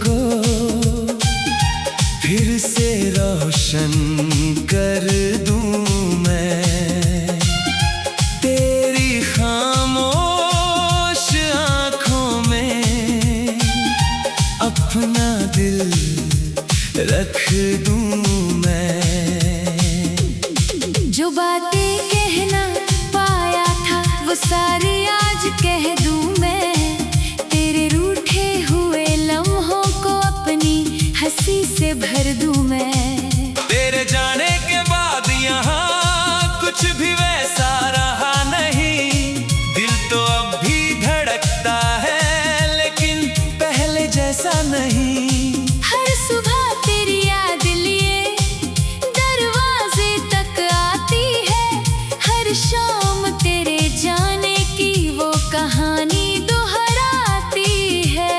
को फिर से रोशन कर दूं मैं। तेरी खामोश आँखों में अपना दिल रख दूं मैं। जो बातें कहना पाया था वो सारी आज कह दूं मैं। तेरे रूठे हुए लम्हों को अपनी हंसी से भर दूं मैं। तेरे जाने के बाद यहाँ कुछ भी वैसा रहा नहीं। दिल तो अब भी धड़कता है लेकिन पहले जैसा नहीं। हर सुबह तेरी याद लिए दरवाजे तक आती है। हर शाम तेरे जाने की वो कहानी दोहराती है।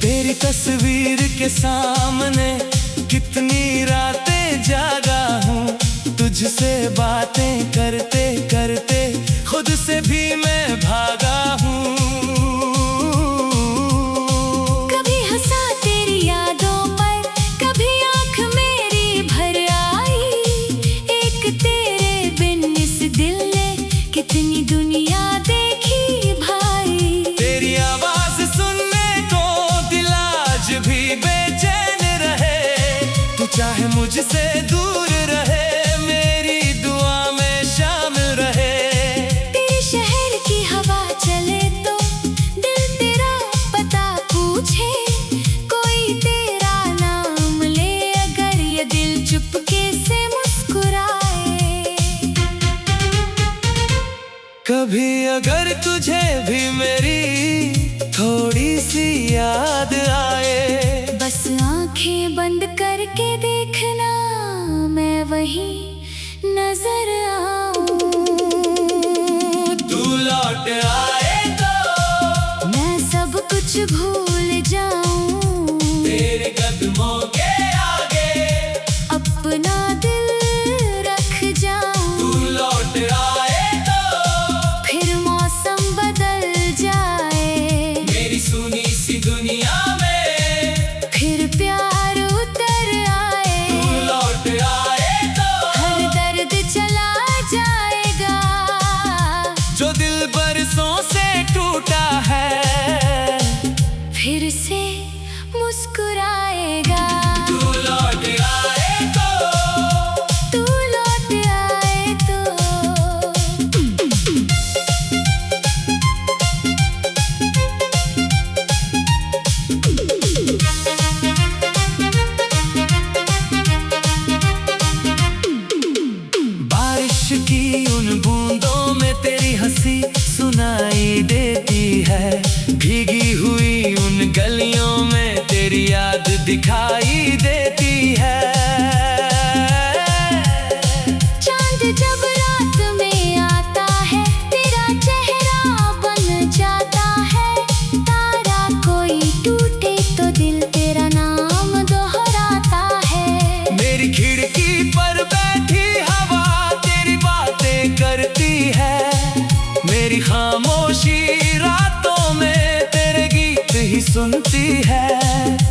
तेरी तस्वीर के सामने कितनी रातें जागा हूँ। तुझसे बातें करते करते खुद से भी मैं भागा हूँ। कभी हंसा तेरी यादों पर, कभी आँख मेरी भर आई। एक तेरे बिन इस दिल ने कितनी दुनिया देखी भाई। तेरी आवाज सुनने को दिल आज भी बेचैन रहे। तू चाहे मुझसे दूर रहे मेरी दुआ में शामिल रहे। तेरे शहर की हवा चले तो दिल तेरा पता पूछे। कोई तेरा नाम ले अगर ये दिल चुपके से मुस्कुराए। कभी अगर तुझे भी मेरी थोड़ी सी याद आए, बस आंखें बंद करके देखना मैं वहीं नजर आऊं। तू लौट आए तो मैं सब कुछ भूल जाऊं। तेरे कदमों के आगे अपना दिल रख जाऊं। तू लौट आए तो फिर मौसम बदल जाए। मेरी सुनी सी दुनिया में फिर प्यार उतर आए। तू लौट आए तो हर दर्द चला जाएगा जो दिल बरसों से टूटा है फिर से मुस्कुराएगा। तू लौट आए तो तू लौट आए तो। बारिश की उन बूंदों में तेरी हंसी सुनाई देती है। भीगी हुई उन गलियों में तेरी याद दिखाई देती है। चांद जब रात में आता है तेरा चेहरा बन जाता है। तारा कोई टूटे तो दिल तेरा नाम दोहराता है। मेरी खिड़की पर बैठी हवा तेरी बातें करती है। मेरी खामोशी रातों में तेरे गीत ही सुनती है।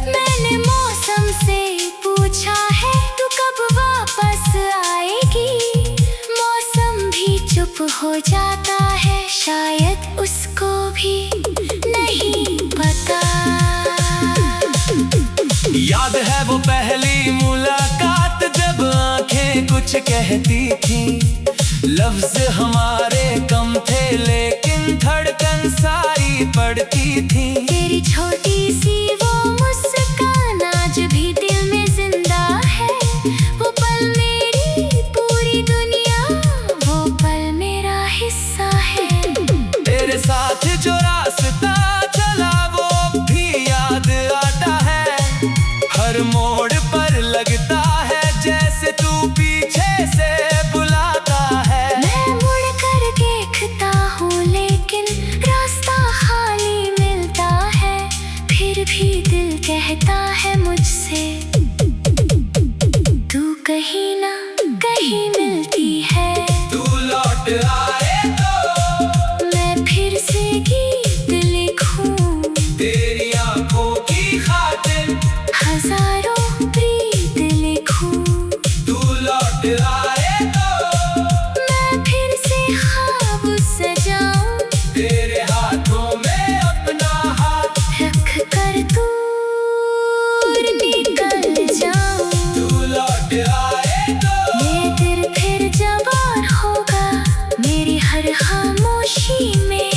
मैंने मौसम से पूछा है तू कब वापस आएगी। मौसम भी चुप हो जाता है शायद उसको भी नहीं पता। याद है वो पहली मुलाकात जब आंखें कुछ कहती थी। लफ्ज हमारे कम थे लेकिन धड़कन सारी पड़ती थी। तेरी छोटी सी वो मुस्कान आज भी दिल में जिंदा है। वो पल मेरी पूरी दुनिया, वो पल मेरा हिस्सा है। तेरे साथ जो रास्ता चला वो भी याद आता है। हर मोड़ पर लगता है जैसे तू पीछे से बुलाता है। मैं मुड़ कर देखता हूँ लेकिन रास्ता खाली मिलता है। भी दिल कहता है मुझसे तू कहीं ना कहीं मिलती है। तू लौट आए तो मैं फिर से गीत लिखूं, तेरी आंखों की खातिर हजारों प्रीत लिखूं। तू लौट आए तो मैं फिर से ख्वाब सजाऊं, तेरे हाथों में अपना हाथ रख कर दूर निकल जाऊं। तू लौट आए तो ये दिल फिर जवान होगा, मेरी हर खामोशी में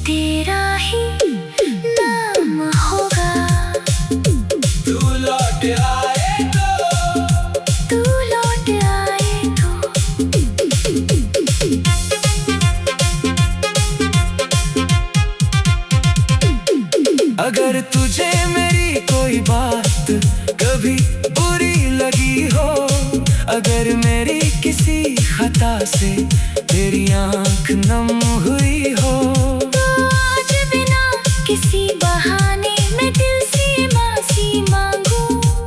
तेरा ही नाम होगा। तू लौट आए तो तू लौट आए तो अगर तुझे मेरी कोई बात कभी बुरी लगी हो, अगर मेरी किसी खता से तेरी आंख नम हुई हो, तो आज बिना किसी बहाने मैं दिल से माफी मांगू।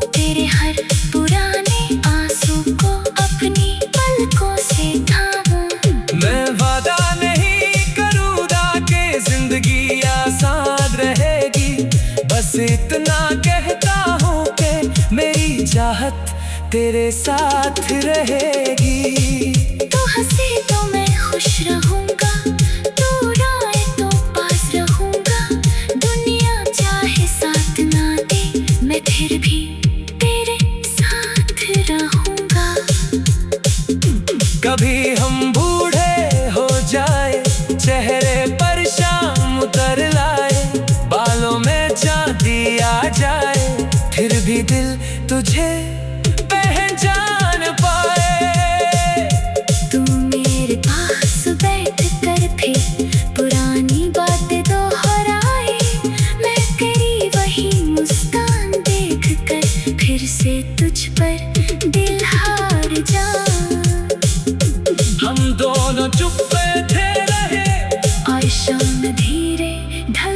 तेरे हर पुराने आंसू को अपनी पलकों से थामूं। मैं वादा नहीं करूँगा कि जिंदगी आसान रहेगी, बस इतना कहता हूँ कि मेरी चाहत तेरे साथ रहेगी। तू हंसे तो मैं खुश रहूंगा, तू उड़ाए तो पास रहूंगा। दुनिया चाहे साथ ना दे, मैं फिर भी तेरे साथ रहूंगा। कभी हम बूढ़े हो जाए, चेहरे पर शाम उतर लाए, बालों में चांदी आ जाए, फिर भी दिल तुझे पहचान पाए। तू मेरे पास बैठ कर फिर पुरानी बातें दोहराए, मैं करी वही मुस्कान देख कर फिर से तुझ पर दिल हार जाऊं। हम दोनों चुप बैठे रहे और शाम धीरे ढल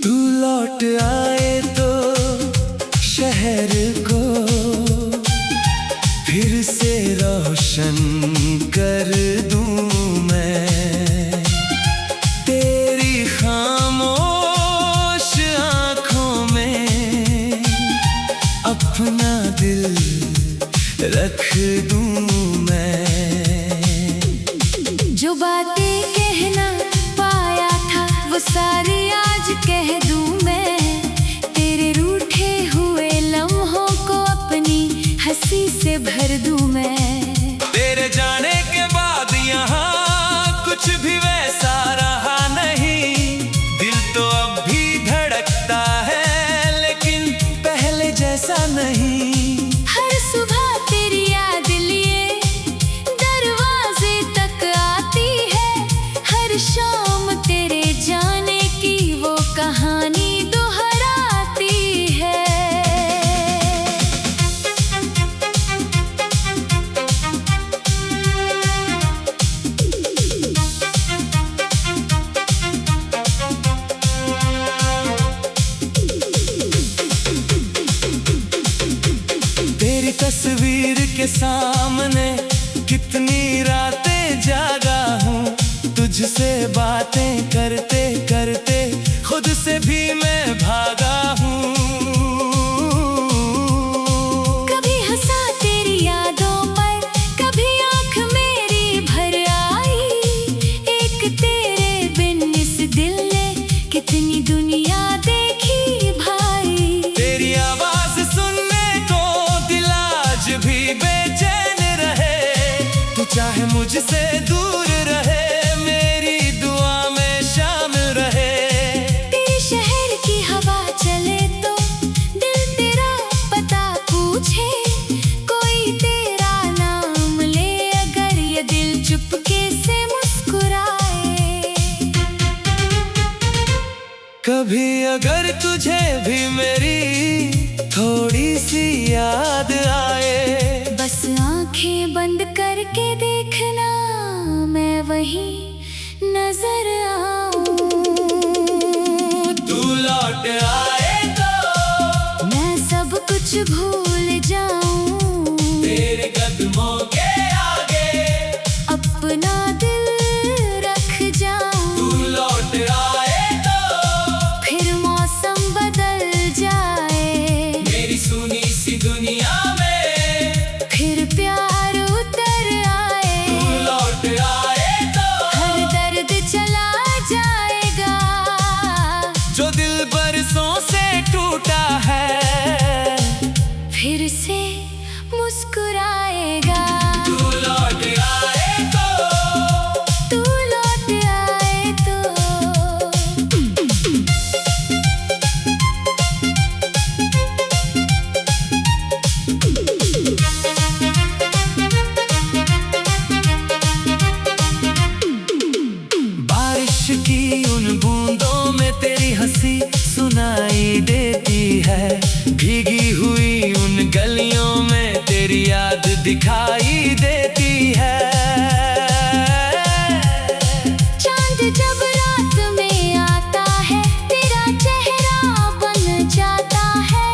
तू लौट आए तो शहर को फिर से रोशन कर दूं मैं। तेरी खामोश आंखों में अपना दिल रख दूं मैं। जो बातें कहना पाया था वो सारी आज कह दूं मैं। तेरे रूठे हुए लम्हों को अपनी हंसी से भर दूं मैं। तेरे जाने के बाद यहाँ कुछ भी वैसा रहा नहीं, दिल तो अब भी धड़कता है लेकिन पहले जैसा नहीं। हर सुबह तेरी याद लिए दरवाजे तक आती है, हर शाम तेरे जाने की वो कहानी दोहराती है। तेरी तस्वीर के सामने कितनी रातें जागा हूँ, तुझसे बातें करते करते खुद से भी मैं भागा हूँ। कभी हंसा तेरी यादों पर, कभी आँख मेरी भर आई। एक तेरे बिन इस दिल ने कितनी दुनिया देखी भाई। तेरी आवाज सुनने को दिल आज भी बेचैन रहे, तू चाहे मुझसे दूर रहे, मेरी दुआ में शामिल याद आए। बस आंखें बंद करके देखना, मैं वहीं नजर आऊं। तू लौट आए तो मैं सब कुछ भूल जाऊं। तेरे कदमों के आगे अपना दिल रख जाऊं। तू लौट आए तो फिर मौसम बदल जाए। मेरी सुनी सी दुनिया में फिर प्यार उतर आए। तू लौट आए तो हर दर्द चला जाएगा। जो दिल बरसों से टूटा है फिर से मुस्कुराएगा। तू लौट आए तो तू लौट आए तो। बारिश की उन बूंदों में तेरी हंसी सुनाई देती है। भीगी हुई उन गलियों में तेरी याद दिखाई देती है। चांद जब रात में आता है, तेरा चेहरा बन जाता है।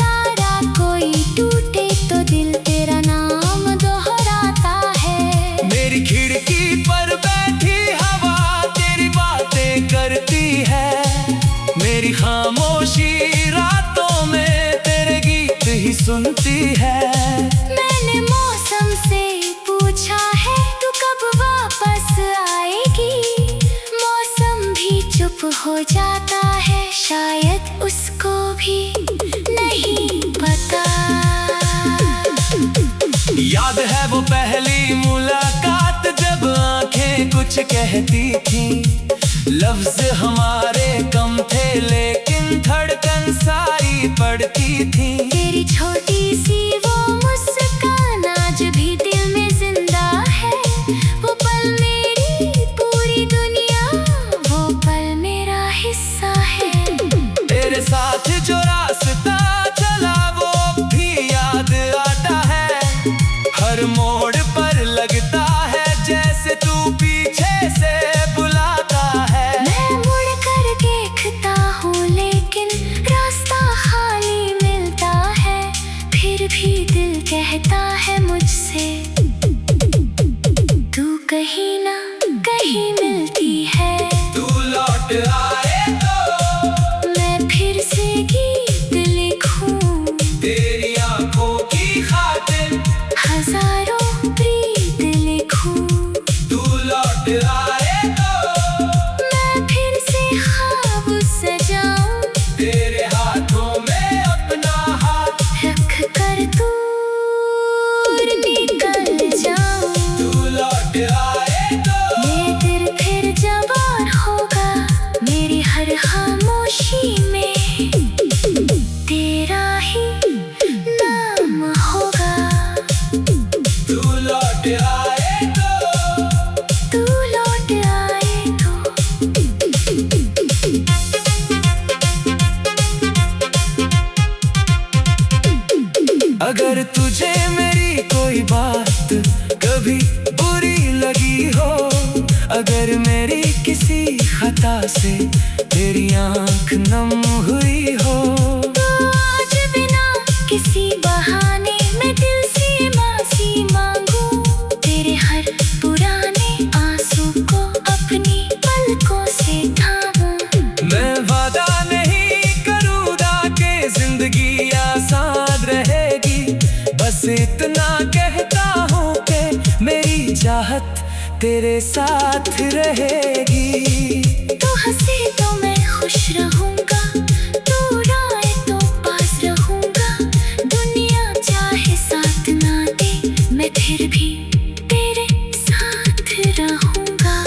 तारा कोई टूटे तो दिल तेरा नाम दोहराता है। मेरी खिड़की पर बैठी हवा तेरी बातें करती है। मेरी खामोशी रातों में तेरे गीत ही सुनती है। मैंने मौसम से पूछा है, तू कब वापस आएगी। मौसम भी चुप हो जाता है, शायद उसको भी नहीं पता। याद है वो पहली मुलाकात जब आंखें कुछ कहती थी। लफ्ज हमारे कम थे लेकिन धड़कन सारी पड़ती थी। तेरी छोटी सी वो मुस्कान आज भी दिल में जिंदा है। वो पल मेरी पूरी दुनिया, वो पल मेरा हिस्सा है। तेरे साथ जो रास्ता चला वो भी याद आता है। हर मोड़ पर लगता है जैसे तू पीछे से बुलाता है। मैं मुड़ कर देखता हूँ लेकिन रास्ता खाली मिलता है। फिर भी दिल कहता है मुझसे, तू कहीं ना कहीं मिलती है। तू लौट आए तो मैं फिर से गीत लिखूं। तेरी आंखों की खातिर हजारों प्रीत लिखूं। तू लौट आए तो मैं फिर से ख्वाब सजाऊं। तेरे हाथों में अपना हाथ रख कर दूर निकल जाऊं। तू लौट आए तो ये दिल फिर जवान होगा। मेरी हर खामोशी में तेरा ही नाम होगा। तू लौट आए तो तू लौट आए तो। अगर तुझे मेरी कोई बात कभी बुरी लगी हो, अगर मेरी किसी खता से तेरी आंख नम हुई हो, तो आज बिना किसी बहाने मैं दिल से माफी मांगू। तेरे हर पुराने आंसू को अपनी पलकों से थामूं। मैं वादा नहीं करूँगा कि जिंदगी आसान रहेगी। बस इतना कहता हूँ कि मेरी चाहत तेरे साथ रहेगी। तू हंसे तो मैं खुश रहूंगा, तू रोए तो पास रहूंगा। दुनिया चाहे साथ ना दे, मैं फिर भी तेरे साथ रहूंगा।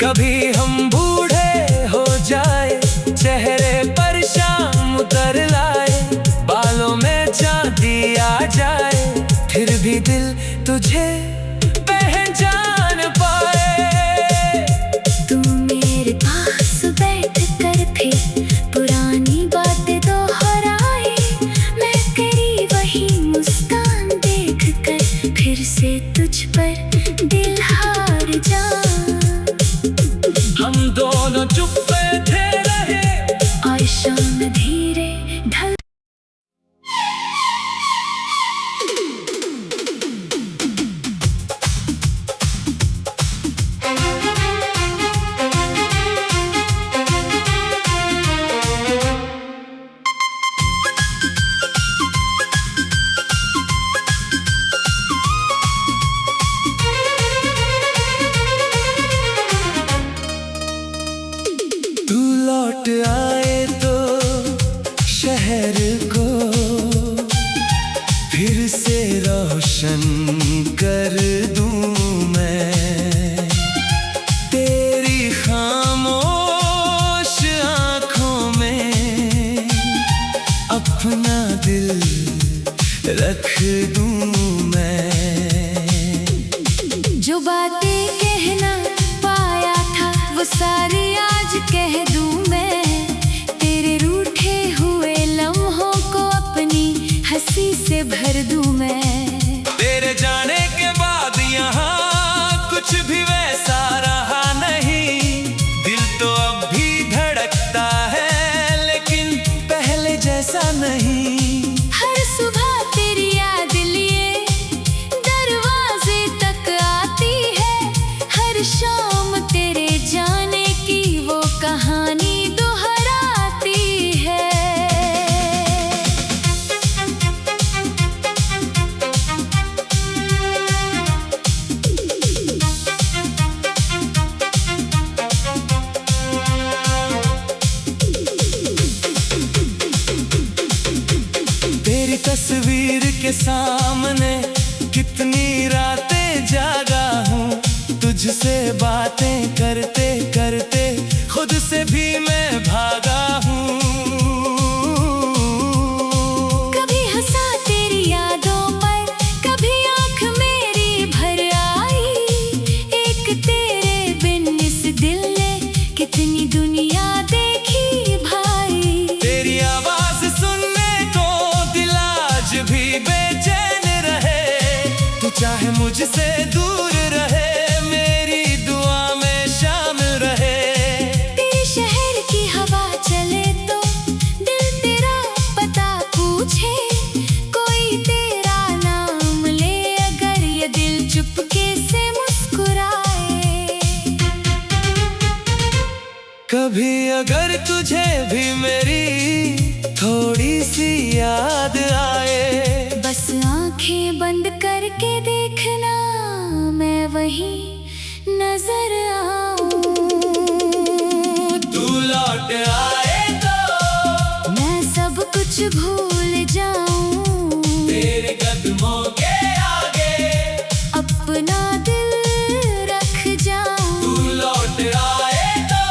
कभी हम बूढ़े हो जाए, चेहरे पर शाम उतर लाए, बालों में चांदी आ जाए, फिर भी दिल तुझे पहचान पाए। तू मेरे पास बैठ कर फिर पुरानी बातें दोहराए। मैं दूं मैं। जो बातें कहना पाया था वो सारी आज कह दूं मैं। तेरे रूठे हुए लम्हों को अपनी हंसी से भर दूं मैं। तेरे जाने के बाद यहाँ कुछ भी वैसा रहा नहीं। दिल तो अब भी धड़कता है लेकिन पहले जैसा नहीं। हर सुबह तेरी याद लिए दरवाजे तक आती है। हर शाम तेरे जाने की वो कहानी दोहराती है। तेरी तस्वीर के सामने कितनी रातें जागा हूँ। तुझसे बातें करते करते खुद से भी मैं भागा हूँ। कभी हंसा तेरी यादों पर, कभी आँख मेरी भर आई। एक तेरे बिन इस दिल ने कितनी दुनिया देखी भाई। तेरी आवाज सुनने को दिल आज भी बेचैन रहे। तू चाहे मुझसे दूर रहे मेरी दुआ में शामिल रहे। तेरे शहर की हवा चले तो दिल तेरा पता पूछे। कोई तेरा नाम ले अगर ये दिल चुपके से मुस्कुराए। कभी अगर तुझे भी मेरी थोड़ी सी याद आए। बस आंखें बंद करके देखना मैं वहीं नजर आऊं। तू लौट आए तो मैं सब कुछ भूल जाऊं। तेरे कदमों के आगे अपना दिल रख जाऊं। तू लौट आए तो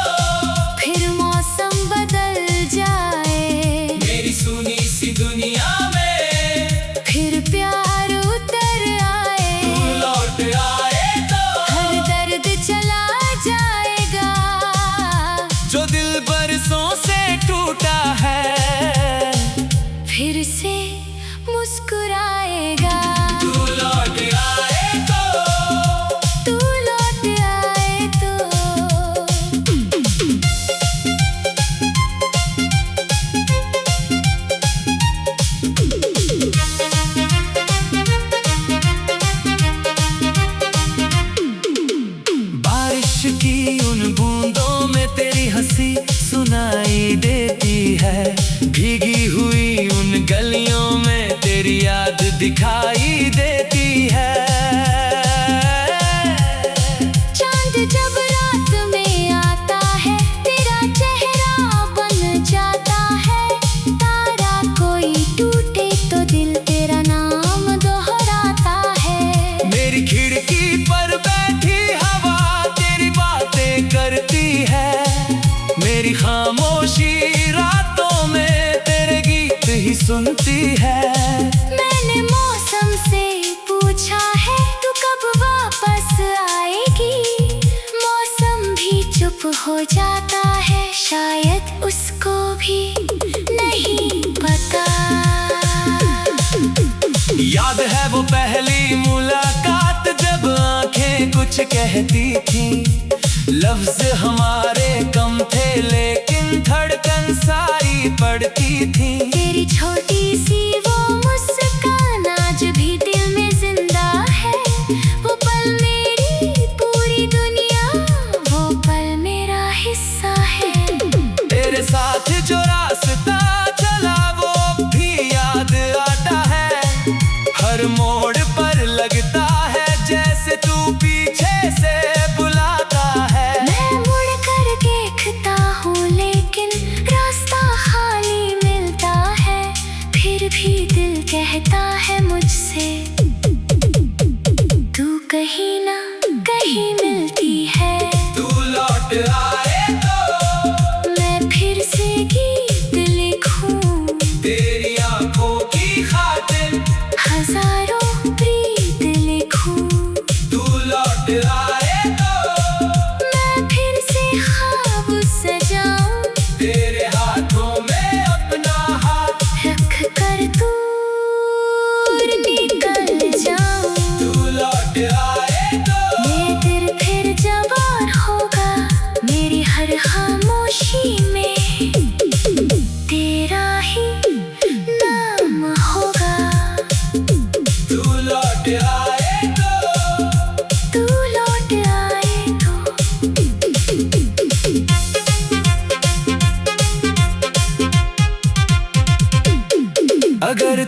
फिर मौसम बदल जाए। मेरी सुनी सी दुनिया में फिर प्यार उतर आए। तू लौट आए तो हर दर्द चला जाएगा जो दिल बरसों से टूटा है फिर से मुस्कुराएगा। तू लौट आए तो तू लौट आए तो। बारिश की उन बूंदों में तेरी हंसी सुनाई देती है। भीगी हुई उन गलियों में तेरी याद दिखाई देती है। चांद जब रात में आता है तेरा चेहरा बन जाता है। तारा कोई टूटे तो दिल तेरा नाम दोहराता है। मेरी खिड़की पर बैठी हवा तेरी बातें करती है। मेरी खामोशी रातों में तेरे गीत ही सुनती है। मैंने मौसम से पूछा है तू कब वापस आएगी। मौसम भी चुप हो जाता है शायद उसको भी नहीं पता। याद है वो पहली मुलाकात जब आंखें कुछ कहती थी। लफ्ज हमारे कम थे लेकिन धड़कन सारी पड़ती थी। तेरी छोटी सी वो मुस्कान आज भी दिल में जिंदा है। वो पल मेरी पूरी दुनिया, वो पल मेरा हिस्सा है। तेरे साथ जो रास्ता चला वो भी याद आता है। हर मोड़ पर लगता है जैसे तू पीछे से बुलाता है। मैं मुड़ कर देखता हूँ लेकिन रास्ता खाली मिलता है। फिर भी दिल कहता है मुझसे तू कहीं ना कहीं मिलती है। तू लौट आए तो मैं फिर से गीत लिखूं। तेरी आंखों की खातिर हजार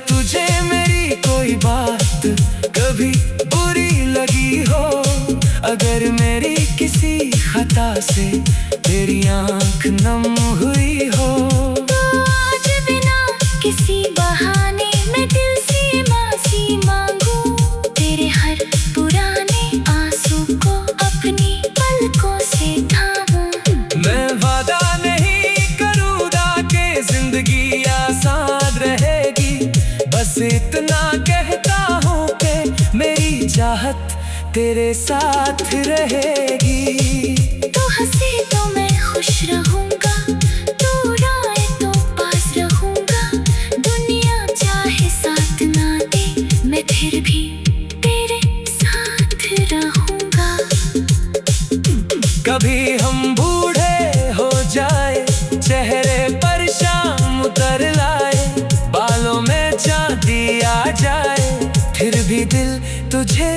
तुझे मेरी कोई बात कभी बुरी लगी हो, अगर मेरी किसी खता से तेरी आंख नम हुई हो, तो आज बिना किसी बहाने मैं दिल से माफी मांगू, तेरे हर पुराने आंसू को अपनी पलकों से थामूं। मैं वादा नहीं करूँगा कि जिंदगी आसान रहेगी, बस इतना कहता हूँ कि मेरी चाहत तेरे साथ रहेगी। तू हंसे तो मैं खुश रहूंगा, तू रोए तो पास रहूंगा, दुनिया चाहे साथ ना दे मैं फिर भी तेरे साथ रहूंगा। कभी हम बूढ़े हो जाए, चेहरे पर शाम उतर लाए, बालों में चांदी आ जाए, फिर भी दिल तुझे